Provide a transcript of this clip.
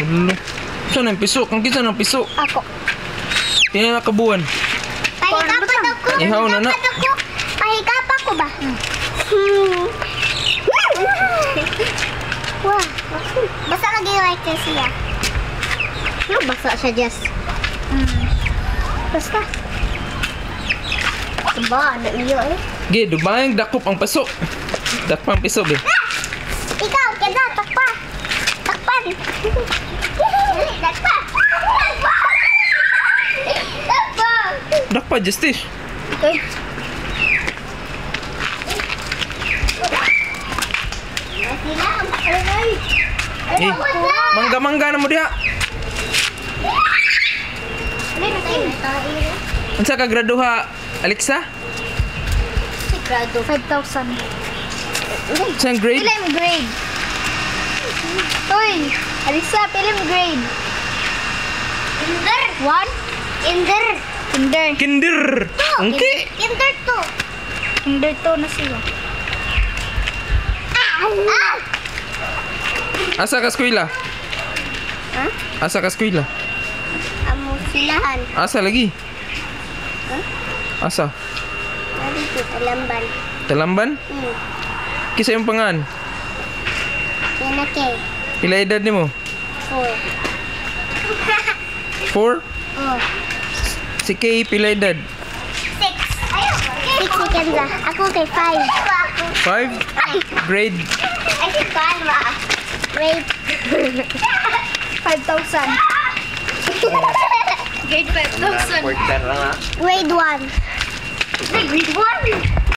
Ulo. Saan ang piso? Ang kisa ng piso? Ako. Yan na kabuan. Pahikapan ako. Ihaw na na. Pahikapan ko ba? Wah. Basta lagi like this siya. Yung basa siya, Jess. Basta. Ba, na iyo eh. Ge, dumayang dakop ang paso. Dakpan piso, be. Ikaw, kaya takpa. Takpan. Takpa. Takpa. Dakpa, Justice. Okay. Eh, mangga-mangga na mo diha. Unsa ka graduha, Alexa? Grado 5,000. Saan grade? Pilim grade. Uy, Alisa, pilim grade. Kinder. 1? Kinder. Kinder. Kinder. Okay. Kinder 2. Kinder 2 na siya. Asa ka eskwela? Ha? Asa ka eskwela? Amo silahan. Asa lagi? Asa? Dito, Talamban. Talamban? Kisa yung pangan? Yan na kay. Pila edad nimo? 4. 4? Oh. Si Kay pila edad? 6. 6 si Kenza. Ako kay 5. 5? Grade? Ay, si Karma. Grade 5,000. Grade 5,000. Grade 1. Grade 1?